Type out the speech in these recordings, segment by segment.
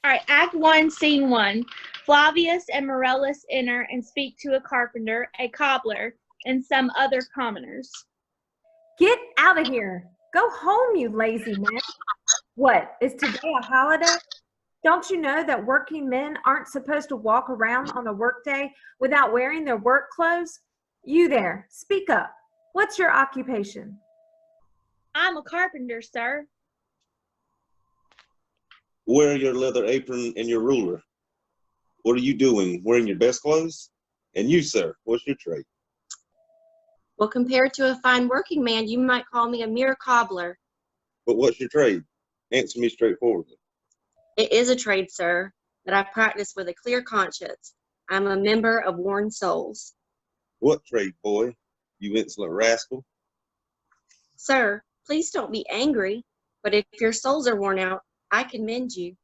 All right, Act 1, Scene 1. Flavius and Morellus enter and speak to a carpenter, a cobbler, and some other commoners. Get out of here. Go home, you lazy men. What, is today a holiday? Don't you know that working men aren't supposed to walk around on a workday without wearing their work clothes? You there, speak up. What's your occupation? I'm a carpenter, sir. Wear your leather apron and your ruler. What are you doing, wearing your best clothes? And you, sir, what's your trade? Well, compared to a fine working man, you might call me a mere cobbler. But what's your trade? Answer me straightforwardly. It is a trade, sir, that I practice with a clear conscience. I'm a member of Worn Souls. What trade, boy, you insolent rascal? Sir, please don't be angry, but if your soles are worn out, I can mend you.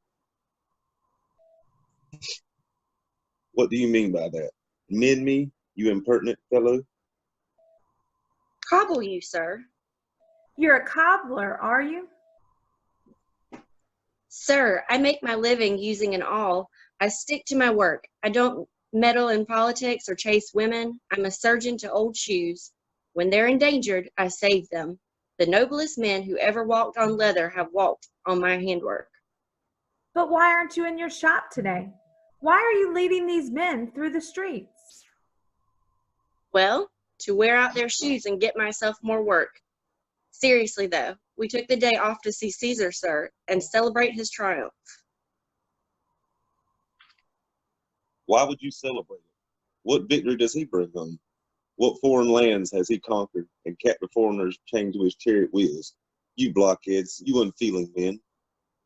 What do you mean by that? Mend me, you impertinent fellow? Cobble you, sir. You're a cobbler, are you? Sir, I make my living using an awl. I stick to my work. I don't meddle in politics or chase women. I'm a surgeon to old shoes. When they're endangered, I save them. The noblest men who ever walked on leather have walked on my handwork. But why aren't you in your shop today? Why are you leading these men through the streets? Well, to wear out their shoes and get myself more work. Seriously, though, we took the day off to see Caesar, sir, and celebrate his triumph. Why would you celebrate it? What victory does he bring home? What foreign lands has he conquered and captive foreigners chained to his chariot wheels? You blockheads, you unfeeling men,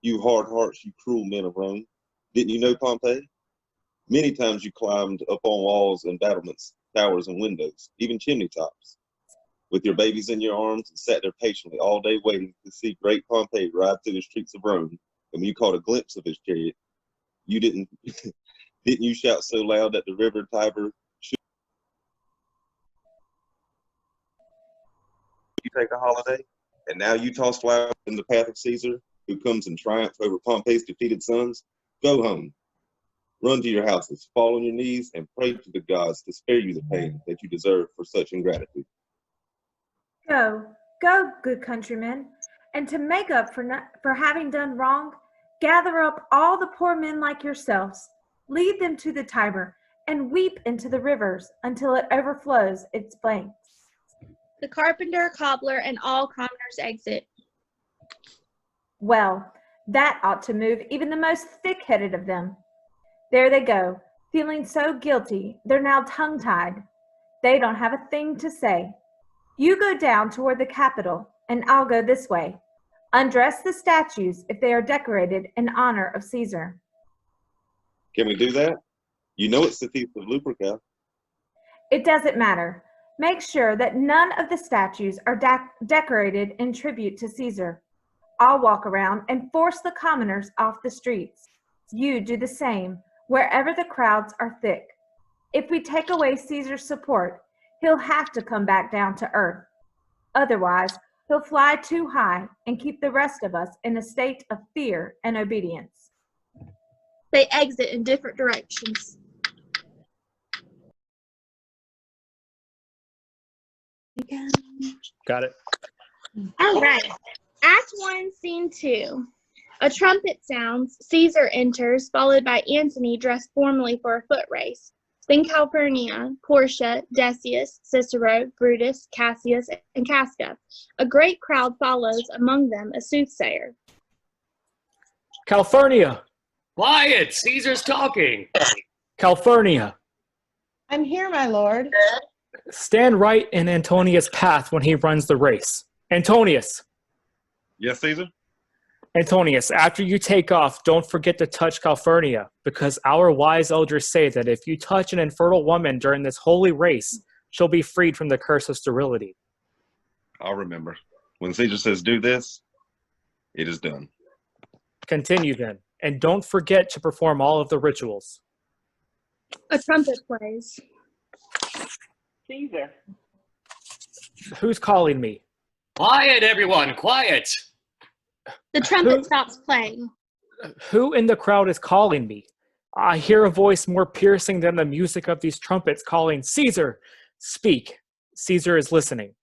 you hard hearts, you cruel men of Rome. Didn't you know Pompey? Many times you climbed up on walls and battlements, towers and windows, even chimney tops, with your babies in your arms, and sat there patiently all day waiting to see great Pompey ride through the streets of Rome. And when you caught a glimpse of his chariot, you didn't you shout so loud that the river Tiber should you take a holiday? And now you toss flowers in the path of Caesar, who comes in triumph over Pompey's defeated sons? Go home. Run to your houses, fall on your knees, and pray to the gods to spare you the pain that you deserve for such ingratitude. Go, go, good countrymen, and to make up for having done wrong, gather up all the poor men like yourselves, lead them to the Tiber, and weep into the rivers until it overflows its banks. The carpenter, cobbler, and all commoners exit. Well, that ought to move even the most thick-headed of them. There they go, feeling so guilty, they're now tongue-tied. They don't have a thing to say. You go down toward the Capitol, and I'll go this way. Undress the statues if they are decorated in honor of Caesar. Can we do that? You know it's the Feast of Lupercal. It doesn't matter. Make sure that none of the statues are decorated in tribute to Caesar. I'll walk around and force the commoners off the streets. You do the same, wherever the crowds are thick. If we take away Caesar's support, he'll have to come back down to earth. Otherwise, he'll fly too high and keep the rest of us in a state of fear and obedience. They exit in different directions. Got it. All right. Act 1, Scene 2. A trumpet sounds. Caesar enters, followed by Antony dressed formally for a foot race. Then Calpurnia, Portia, Decius, Cicero, Brutus, Cassius, and Casca. A great crowd follows, among them a soothsayer. Calpurnia! Quiet! Caesar's talking. Calpurnia! I'm here, my lord. Stand right in Antonius' path when he runs the race. Antonius! Yes, Caesar? Antonius, after you take off, don't forget to touch Calpurnia, because our wise elders say that if you touch an infertile woman during this holy race, she'll be freed from the curse of sterility. I'll remember. When Caesar says do this, it is done. Continue then, and don't forget to perform all of the rituals. A trumpet plays. Caesar. Who's calling me? Quiet, everyone, quiet. The trumpet stops playing. Who in the crowd is calling me? I hear a voice more piercing than the music of these trumpets calling, Caesar, speak. Caesar is listening.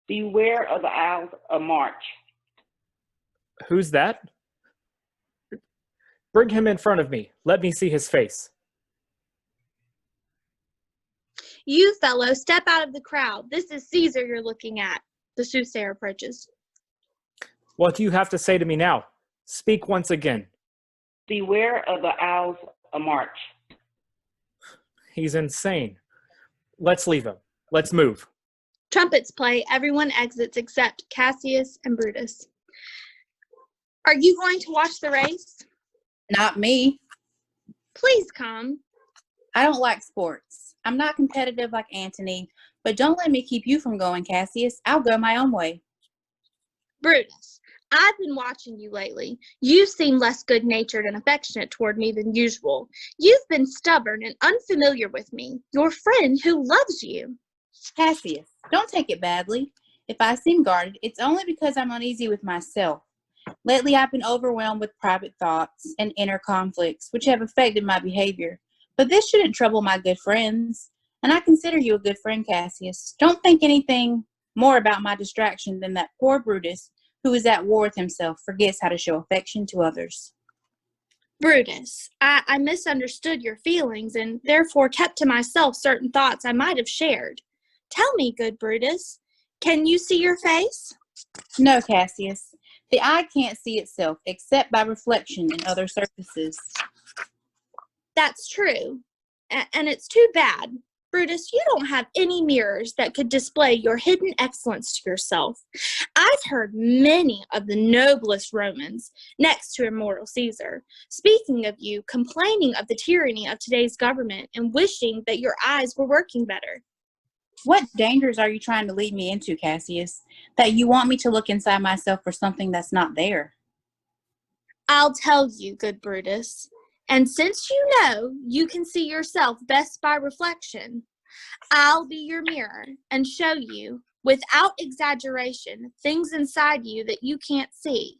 Beware of the Isles of March. Who's that? Bring him in front of me. Let me see his face. You fellow, step out of the crowd. This is Caesar you're looking at. The soothsayer approaches. What do you have to say to me now? Speak once again. Beware of the Isles of March. He's insane. Let's leave him. Let's move. Trumpets play. Everyone exits except Cassius and Brutus. Are you going to watch the race? Not me. Please come. I don't like sports. I'm not competitive like Antony, but don't let me keep you from going, Cassius. I'll go my own way. Brutus, I've been watching you lately. You seem less good-natured and affectionate toward me than usual. You've been stubborn and unfamiliar with me, your friend who loves you. Cassius, don't take it badly. If I seem guarded, it's only because I'm uneasy with myself. Lately, I've been overwhelmed with private thoughts and inner conflicts, which have affected my behavior. But this shouldn't trouble my good friends. And I consider you a good friend, Cassius. Don't think anything more about my distraction than that poor Brutus, who is at war with himself, forgets how to show affection to others. Brutus, I misunderstood your feelings and therefore kept to myself certain thoughts I might have shared. Tell me, good Brutus, can you see your face? No, Cassius. The eye can't see itself except by reflection in other surfaces. That's true. And it's too bad. Brutus, you don't have any mirrors that could display your hidden excellence to yourself. I've heard many of the noblest Romans, next to immortal Caesar, speaking of you, complaining of the tyranny of today's government and wishing that your eyes were working better. What dangers are you trying to lead me into, Cassius, that you want me to look inside myself for something that's not there? I'll tell you, good Brutus. And since you know you can see yourself best by reflection, I'll be your mirror and show you, without exaggeration, things inside you that you can't see.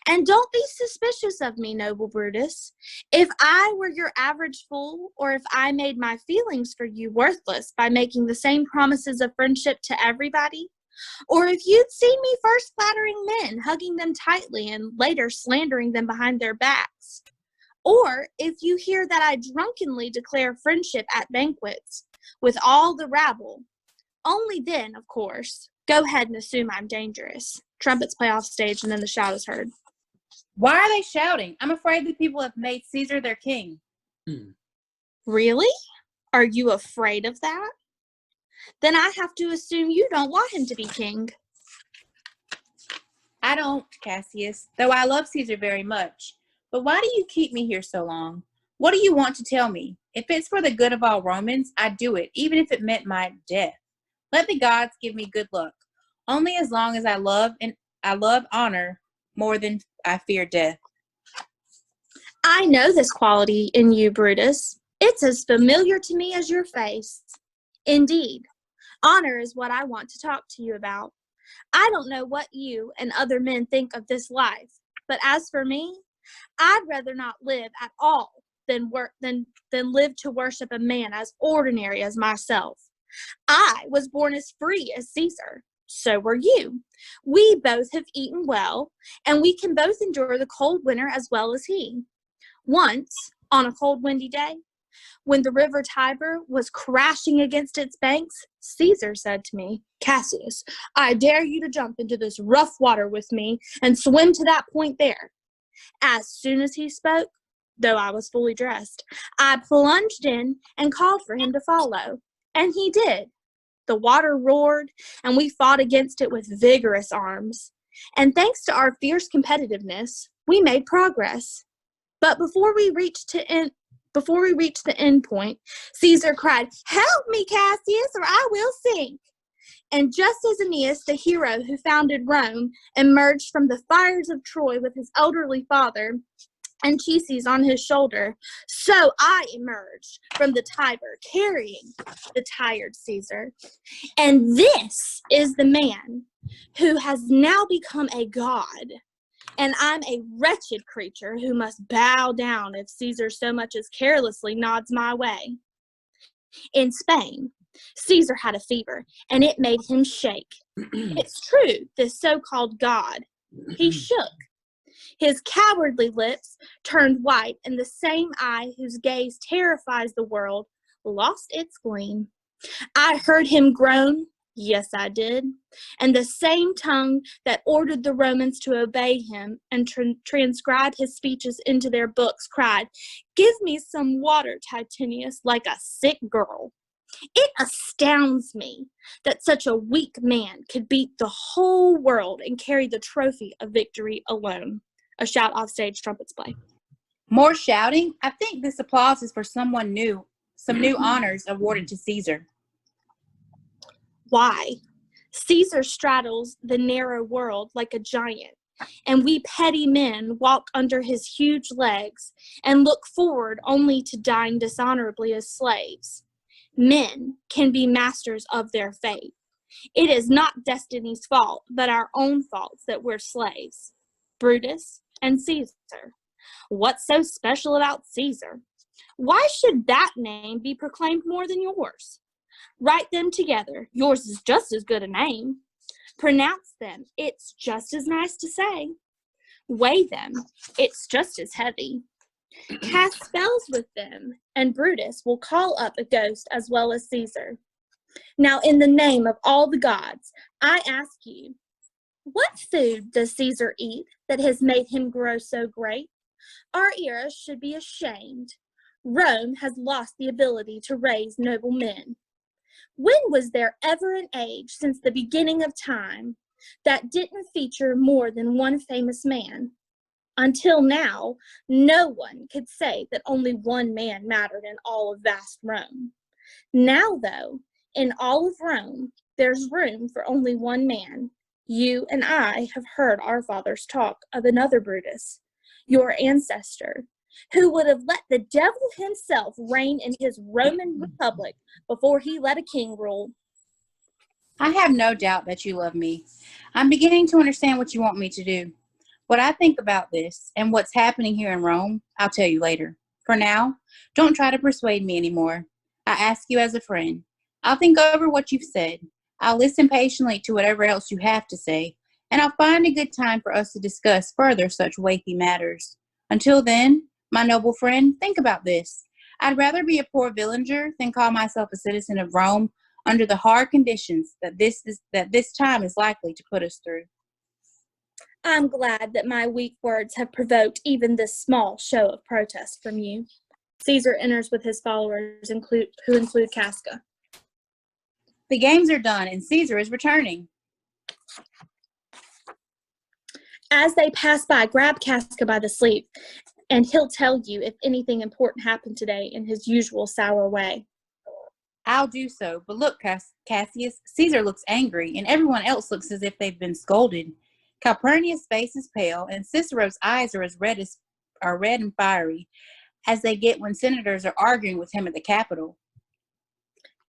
And don't be suspicious of me, noble Brutus. If I were your average fool, or if I made my feelings for you worthless by making the same promises of friendship to everybody, or if you'd seen me first flattering men, hugging them tightly, and later slandering them behind their backs, or if you hear that I drunkenly declare friendship at banquets with all the rabble, only then, of course, go ahead and assume I'm dangerous. Trumpets play off stage and then the shout is heard. Why are they shouting? I'm afraid the people have made Caesar their king. Really? Are you afraid of that? Then I have to assume you don't want him to be king. I don't, Cassius, though I love Caesar very much. But why do you keep me here so long? What do you want to tell me? If it's for the good of all Romans, I'd do it, even if it meant my death. Let the gods give me good luck. Only as long as I love honor more than I fear death. I know this quality in you, Brutus. It's as familiar to me as your face. Indeed, honor is what I want to talk to you about. I don't know what you and other men think of this life, but as for me, I'd rather not live at all than live to worship a man as ordinary as myself. I was born as free as Caesar. So were you. We both have eaten well, and we can both endure the cold winter as well as he. Once, on a cold windy day, when the river Tiber was crashing against its banks, Caesar said to me, Cassius, I dare you to jump into this rough water with me and swim to that point there. As soon as he spoke, though I was fully dressed, I plunged in and called for him to follow, and he did. The water roared, and we fought against it with vigorous arms. And thanks to our fierce competitiveness, we made progress. But before we reached the end point, Caesar cried, Help me, Cassius, or I will sink. And just as Aeneas, the hero who founded Rome, emerged from the fires of Troy with his elderly father, Anchises on his shoulder, so I emerged from the Tiber carrying the tired Caesar. And this is the man who has now become a god. And I'm a wretched creature who must bow down if Caesar so much as carelessly nods my way. In Spain, Caesar had a fever, and it made him shake. It's true, this so-called god. He shook. His cowardly lips turned white, and the same eye whose gaze terrifies the world lost its gleam. I heard him groan, yes, I did, and the same tongue that ordered the Romans to obey him and transcribe his speeches into their books cried, "Give me some water, Titinius, like a sick girl." It astounds me that such a weak man could beat the whole world and carry the trophy of victory alone. A shout off stage, trumpets play. More shouting? I think this applause is for someone new, some new honors awarded to Caesar. Why? Caesar straddles the narrow world like a giant, and we petty men walk under his huge legs and look forward only to dying dishonorably as slaves. Men can be masters of their fate. It is not destiny's fault, but our own faults that we're slaves. Brutus and Caesar. What's so special about Caesar? Why should that name be proclaimed more than yours? Write them together. Yours is just as good a name. Pronounce them. It's just as nice to say. Weigh them. It's just as heavy. Cast spells with them, and Brutus will call up a ghost as well as Caesar. Now, in the name of all the gods, I ask you, what food does Caesar eat that has made him grow so great? Our era should be ashamed. Rome has lost the ability to raise noble men. When was there ever an age since the beginning of time that didn't feature more than one famous man? Until now, no one could say that only one man mattered in all of vast Rome. Now, though, in all of Rome, there's room for only one man. You and I have heard our fathers talk of another Brutus, your ancestor, who would have let the devil himself reign in his Roman republic before he let a king rule. I have no doubt that you love me. I'm beginning to understand what you want me to do. What I think about this and what's happening here in Rome, I'll tell you later. For now, don't try to persuade me anymore. I ask you as a friend. I'll think over what you've said. I'll listen patiently to whatever else you have to say, and I'll find a good time for us to discuss further such weighty matters. Until then, my noble friend, think about this. I'd rather be a poor villager than call myself a citizen of Rome under the hard conditions that this time is likely to put us through. I'm glad that my weak words have provoked even this small show of protest from you. Caesar enters with his followers, who include Casca. The games are done, and Caesar is returning. As they pass by, grab Casca by the sleeve, and he'll tell you if anything important happened today in his usual sour way. I'll do so, but look, Cassius, Caesar looks angry, and everyone else looks as if they've been scolded. Calpurnia's face is pale, and Cicero's eyes are red and fiery as they get when senators are arguing with him at the Capitol.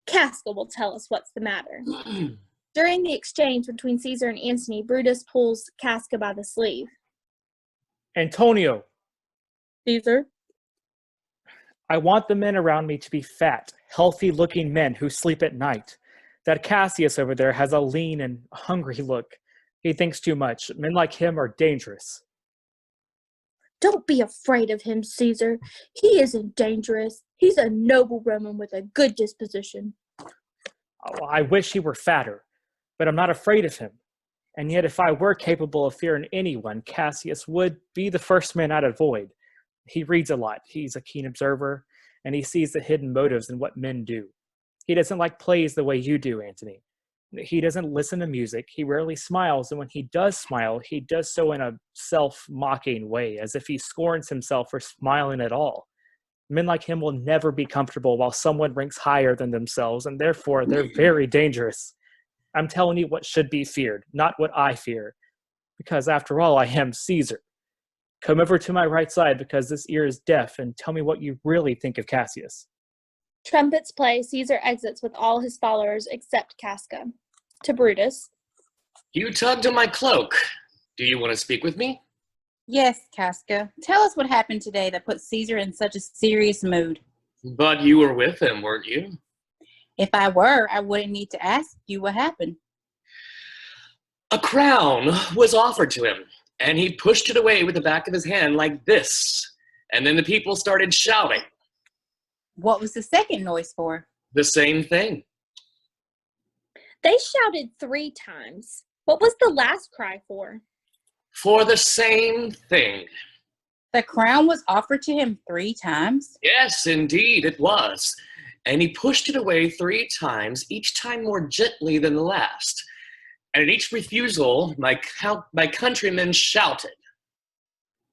Casca will tell us what's the matter. During the exchange between Caesar and Antony, Brutus pulls Casca by the sleeve. Antonio. Caesar. I want the men around me to be fat, healthy-looking men who sleep at night. That Cassius over there has a lean and hungry look. He thinks too much. Men like him are dangerous. Don't be afraid of him, Caesar. He isn't dangerous. He's a noble Roman with a good disposition. Oh, I wish he were fatter, but I'm not afraid of him. And yet if I were capable of fearing anyone, Cassius would be the first man I'd avoid. He reads a lot. He's a keen observer, and he sees the hidden motives in what men do. He doesn't like plays the way you do, Antony. He doesn't listen to music. He rarely smiles, and when he does smile, he does so in a self-mocking way, as if he scorns himself for smiling at all. Men like him will never be comfortable while someone ranks higher than themselves, and therefore they're very dangerous. I'm telling you what should be feared, not what I fear, because after all, I am Caesar. Come over to my right side because this ear is deaf, and tell me what you really think of Cassius. Trumpets play. Caesar exits with all his followers except Casca. To Brutus. You tugged on my cloak. Do you want to speak with me? Yes, Casca. Tell us what happened today that put Caesar in such a serious mood. But you were with him, weren't you? If I were, I wouldn't need to ask you what happened. A crown was offered to him, and he pushed it away with the back of his hand like this. And then the people started shouting. What was the second noise for? The same thing. They shouted 3 times. What was the last cry for? For the same thing. The crown was offered to him 3 times? Yes, indeed, it was. And he pushed it away 3 times, each time more gently than the last. And at each refusal, my countrymen shouted.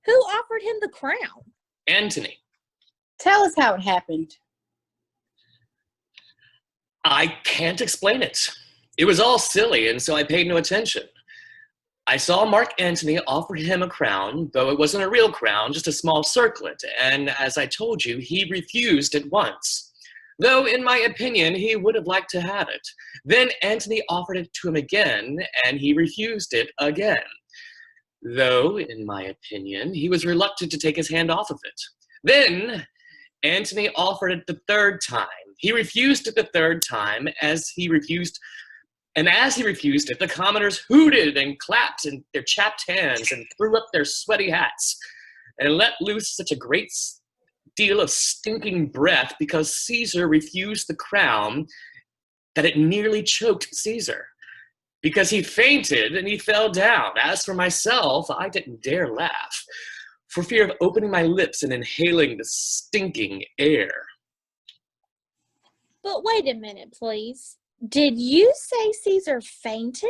Who offered him the crown? Antony. Tell us how it happened. I can't explain it. It was all silly, and so I paid no attention. I saw Mark Antony offer him a crown, though it wasn't a real crown, just a small circlet, and as I told you, he refused at once. Though, in my opinion, he would have liked to have it. Then Antony offered it to him again, and he refused it again. Though, in my opinion, he was reluctant to take his hand off of it. Then Antony offered it the 3rd time. He refused it the 3rd time, as he refused it, the commoners hooted and clapped in their chapped hands and threw up their sweaty hats and let loose such a great deal of stinking breath because Caesar refused the crown that it nearly choked Caesar. Because he fainted and he fell down. As for myself, I didn't dare laugh for fear of opening my lips and inhaling the stinking air. But wait a minute, please. Did you say Caesar fainted?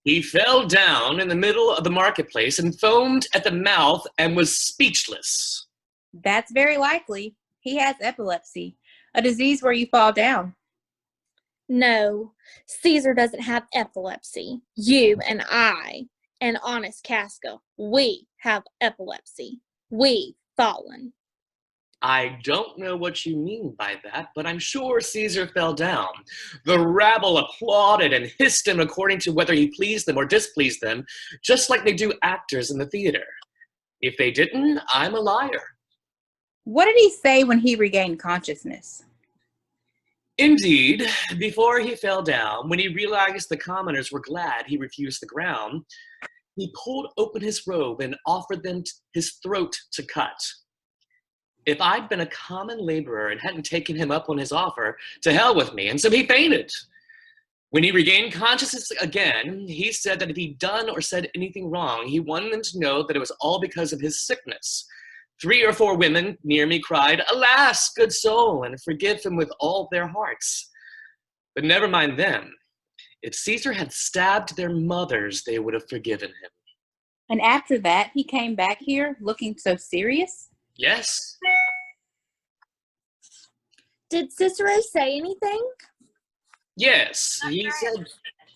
He fell down in the middle of the marketplace and foamed at the mouth and was speechless. That's very likely. He has epilepsy, a disease where you fall down. No, Caesar doesn't have epilepsy. You and I, and honest Casca, we have epilepsy. We've fallen. I don't know what you mean by that, but I'm sure Caesar fell down. The rabble applauded and hissed him according to whether he pleased them or displeased them, just like they do actors in the theater. If they didn't, I'm a liar. What did he say when he regained consciousness? Indeed, before he fell down, when he realized the commoners were glad he refused the crown, he pulled open his robe and offered them his throat to cut. If I'd been a common laborer and hadn't taken him up on his offer, to hell with me, and so he fainted. When he regained consciousness again, he said that if he'd done or said anything wrong, he wanted them to know that it was all because of his sickness. 3 or 4 women near me cried, "Alas, good soul," and forgive him with all their hearts. But never mind them. If Caesar had stabbed their mothers, they would have forgiven him. And after that, he came back here looking so serious? Yes. Did Cicero say anything? Yes, he said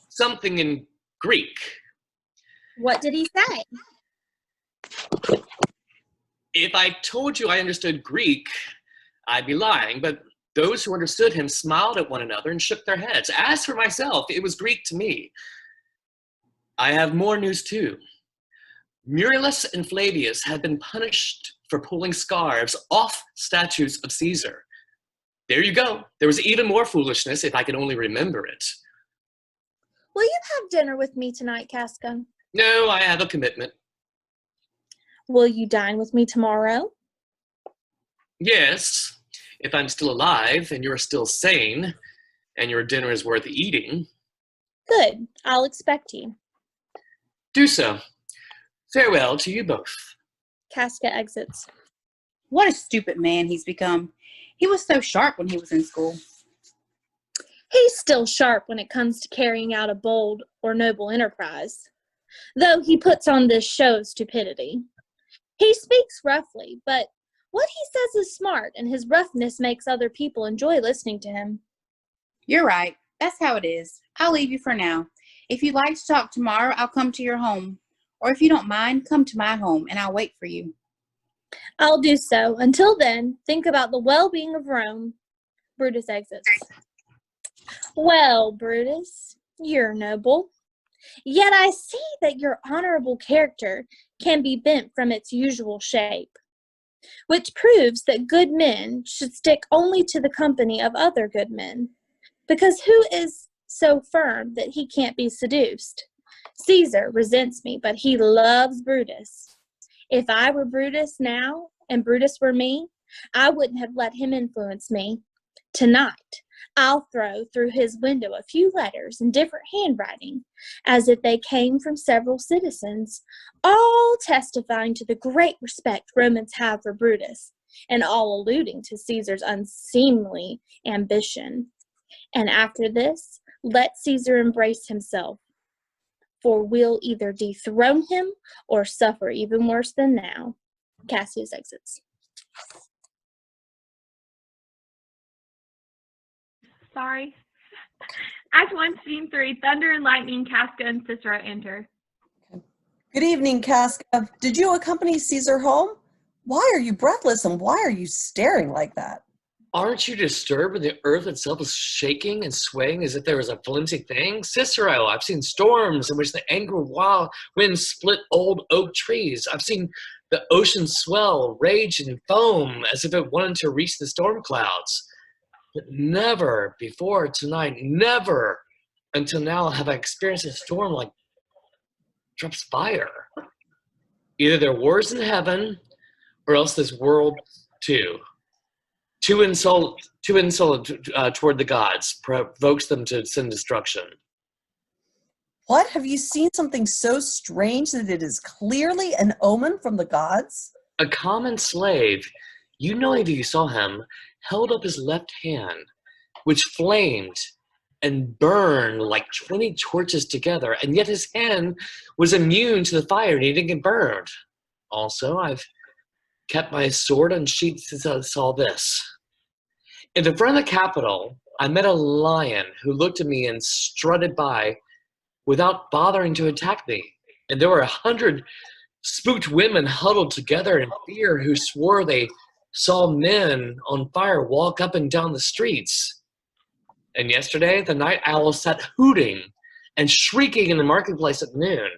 something in Greek. What did he say? If I told you I understood Greek, I'd be lying, but those who understood him smiled at one another and shook their heads. As for myself, it was Greek to me. I have more news too. Murillus and Flavius had been punished for pulling scarves off statues of Caesar. There you go. There was even more foolishness if I could only remember it. Will you have dinner with me tonight, Casca? No, I have a commitment. Will you dine with me tomorrow? Yes, if I'm still alive and you're still sane and your dinner is worth eating. Good. I'll expect you. Do so. Farewell to you both. Casca exits. What a stupid man he's become. He was so sharp when he was in school. He's still sharp when it comes to carrying out a bold or noble enterprise, though he puts on this show of stupidity. He speaks roughly, but what he says is smart, and his roughness makes other people enjoy listening to him. You're right. That's how it is. I'll leave you for now. If you'd like to talk tomorrow, I'll come to your home. Or if you don't mind, come to my home, and I'll wait for you. I'll do so. Until then, think about the well-being of Rome. Brutus exits. Well, Brutus, you're noble. Yet I see that your honorable character can be bent from its usual shape, which proves that good men should stick only to the company of other good men, because who is so firm that he can't be seduced? Caesar resents me, but he loves Brutus. If I were Brutus now, and Brutus were me, I wouldn't have let him influence me. Tonight, I'll throw through his window a few letters in different handwriting, as if they came from several citizens, all testifying to the great respect Romans have for Brutus, and all alluding to Caesar's unseemly ambition. And after this, let Caesar embrace himself, for we'll either dethrone him or suffer even worse than now. Cassius exits. Sorry. Act 1, Scene 3, Thunder and Lightning, Casca and Cicero enter. Good evening, Casca. Did you accompany Caesar home? Why are you breathless and why are you staring like that? Aren't you disturbed when the earth itself is shaking and swaying as if there was a flimsy thing? Cicero, I've seen storms in which the angry wild winds split old oak trees. I've seen the ocean swell, rage, and foam as if it wanted to reach the storm clouds. But never before tonight, never until now have I experienced a storm like drops fire. Either there are wars in heaven or else this world too. Too insolent toward the gods provokes them to send destruction. What? Have you seen something so strange that it is clearly an omen from the gods? A common slave, you know if you saw him, held up his left hand, which flamed and burned like 20 torches together, and yet his hand was immune to the fire and he didn't get burned. Also, I've kept my sword unsheathed since I saw this. In the front of the Capitol, I met a lion who looked at me and strutted by without bothering to attack me. And there were 100 spooked women huddled together in fear who swore they saw men on fire walk up and down the streets. And yesterday, the night owl sat hooting and shrieking in the marketplace at noon.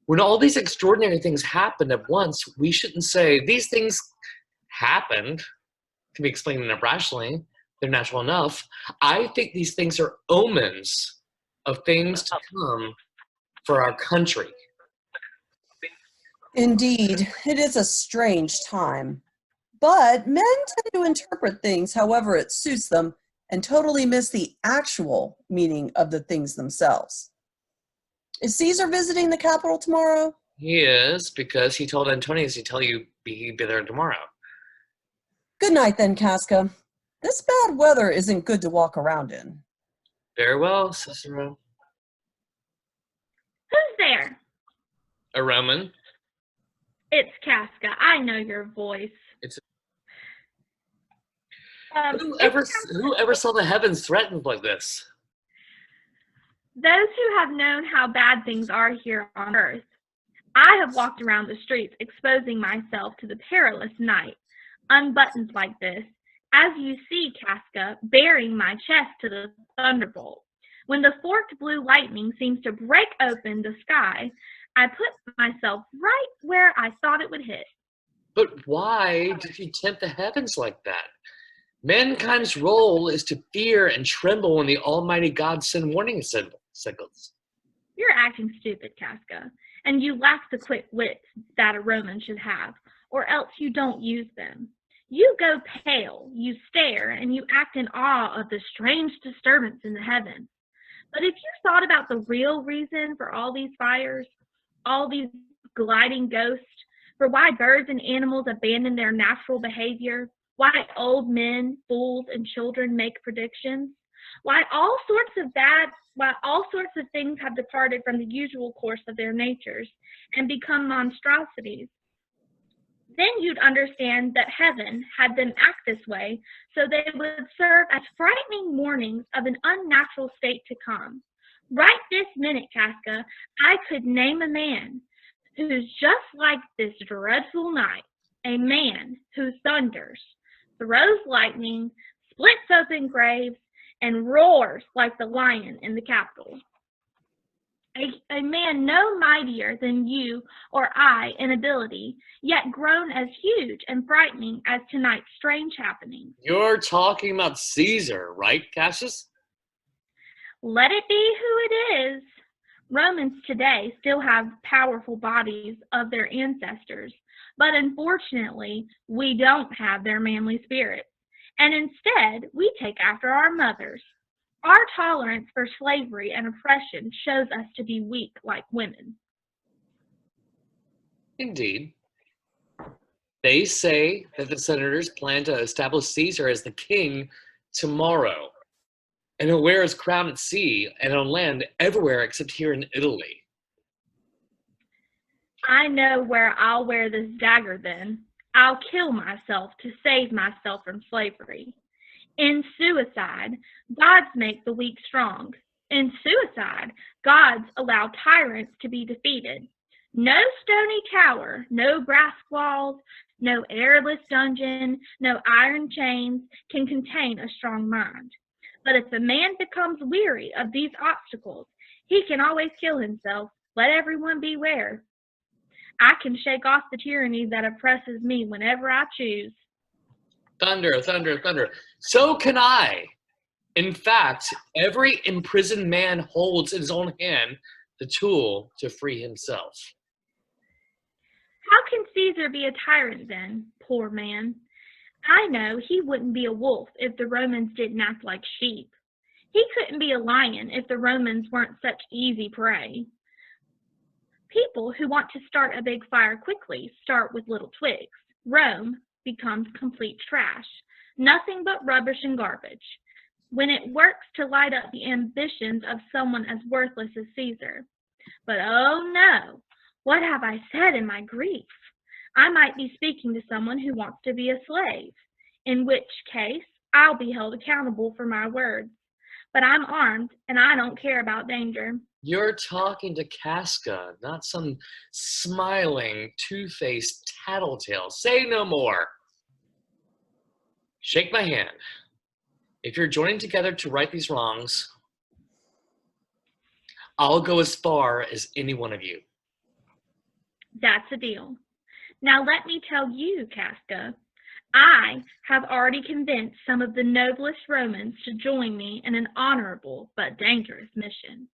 When all these extraordinary things happened at once, we shouldn't say, these things happened. Can be explained rationally. They're natural enough. I think these things are omens of things to come for our country. Indeed, it is a strange time. But men tend to interpret things however it suits them and totally miss the actual meaning of the things themselves. Is Caesar visiting the Capitol tomorrow? He is, because he told Antonius he'd be there tomorrow. Good night then, Casca. This bad weather isn't good to walk around in. Very well, Cicero. Who's there? A Roman. It's Casca. I know your voice. Who ever saw the heavens threatened like this? Those who have known how bad things are here on earth. I have walked around the streets exposing myself to the perilous night, unbuttoned like this, as you see, Casca, bearing my chest to the thunderbolt. When the forked blue lightning seems to break open the sky, I put myself right where I thought it would hit. But why did you tempt the heavens like that? Mankind's role is to fear and tremble when the Almighty God send warning signals. You're acting stupid, Casca, and you lack the quick wits that a Roman should have, or else you don't use them. You go pale, you stare, and you act in awe of the strange disturbance in the heavens. But if you thought about the real reason for all these fires, all these gliding ghosts, for why birds and animals abandon their natural behavior, why old men, fools, and children make predictions, why all sorts of things have departed from the usual course of their natures and become monstrosities, then you'd understand that heaven had them act this way so they would serve as frightening warnings of an unnatural state to come. Right this minute, Casca, I could name a man who's just like this dreadful night, a man who thunders, throws lightning, splits open graves, and roars like the lion in the Capitol. a man no mightier than you or I in ability, yet grown as huge and frightening as tonight's strange happenings. You're talking about Caesar, right, Cassius? Let it be who it is. Romans today still have powerful bodies of their ancestors, but unfortunately, we don't have their manly spirits, and instead, we take after our mothers. Our tolerance for slavery and oppression shows us to be weak like women. Indeed. They say that the senators plan to establish Caesar as the king tomorrow, and he'll wear his crown at sea and on land everywhere except here in Italy. I know where I'll wear this dagger then. I'll kill myself to save myself from slavery. In suicide, gods make the weak strong. In suicide, gods allow tyrants to be defeated. No stony tower, no brass walls, no airless dungeon, no iron chains can contain a strong mind. But if a man becomes weary of these obstacles, he can always kill himself. Let everyone beware. I can shake off the tyranny that oppresses me whenever I choose. Thunder, thunder, thunder. So can I. In fact, every imprisoned man holds in his own hand the tool to free himself. How can Caesar be a tyrant then, poor man? I know he wouldn't be a wolf if the Romans didn't act like sheep. He couldn't be a lion if the Romans weren't such easy prey. People who want to start a big fire quickly start with little twigs. Rome becomes complete trash, nothing but rubbish and garbage, when it works to light up the ambitions of someone as worthless as Caesar. But oh no, what have I said in my grief? I might be speaking to someone who wants to be a slave, in which case I'll be held accountable for my words. But I'm armed and I don't care about danger. You're talking to Casca, not some smiling, two-faced tattletale. Say no more. Shake my hand. If you're joining together to right these wrongs, I'll go as far as any one of you. That's a deal. Now let me tell you, Casca, I have already convinced some of the noblest Romans to join me in an honorable but dangerous mission.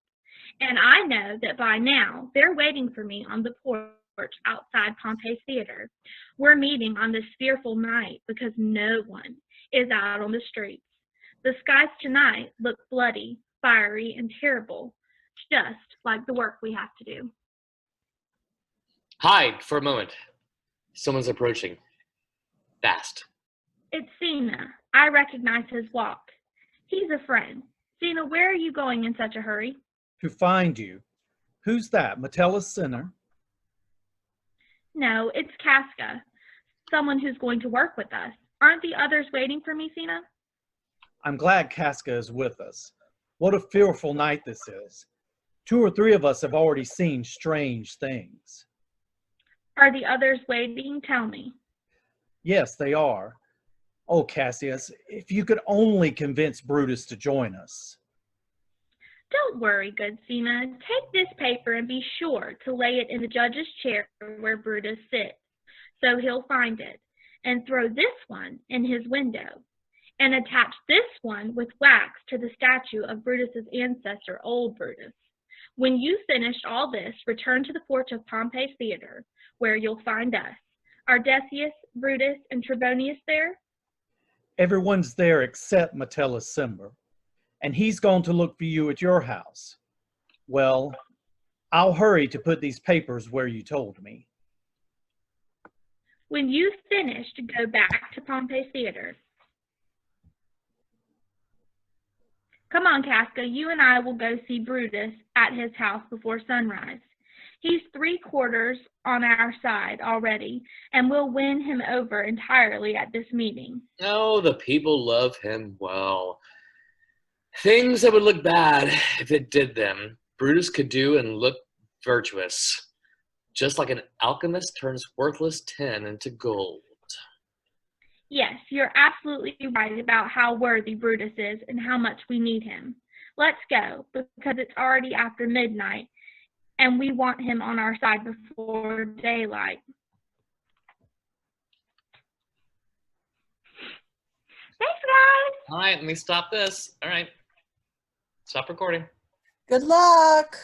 And I know that by now they're waiting for me on the porch outside Pompey's Theater. We're meeting on this fearful night because no one is out on the streets. The skies tonight look bloody, fiery, and terrible, just like the work we have to do. Hide for a moment. Someone's approaching. Fast. It's Cena. I recognize his walk. He's a friend. Cena, where are you going in such a hurry? To find you. Who's that, Metellus Sinner? No, it's Casca, someone who's going to work with us. Aren't the others waiting for me, Cena? I'm glad Casca is with us. What a fearful night this is. 2 or 3 of us have already seen strange things. Are the others waiting? Tell me. Yes, they are. Oh, Cassius, if you could only convince Brutus to join us. Don't worry, good Cena. Take this paper and be sure to lay it in the judge's chair where Brutus sits, so he'll find it, and throw this one in his window, and attach this one with wax to the statue of Brutus's ancestor, old Brutus. When you've finished all this, return to the porch of Pompey's Theater, where you'll find us. Are Decius, Brutus, and Trebonius there? Everyone's there except Metellus Cimber, and he's gone to look for you at your house. Well, I'll hurry to put these papers where you told me. When you've finished, go back to Pompey's Theater. Come on, Casca, you and I will go see Brutus at his house before sunrise. He's 3/4 on our side already, and we'll win him over entirely at this meeting. Oh, the people love him well. Things that would look bad if it did them, Brutus could do and look virtuous, just like an alchemist turns worthless tin into gold. Yes, you're absolutely right about how worthy Brutus is and how much we need him. Let's go, because it's already after midnight, and we want him on our side before daylight. Thanks, guys. All right, let me stop this. All right. Stop recording. Good luck.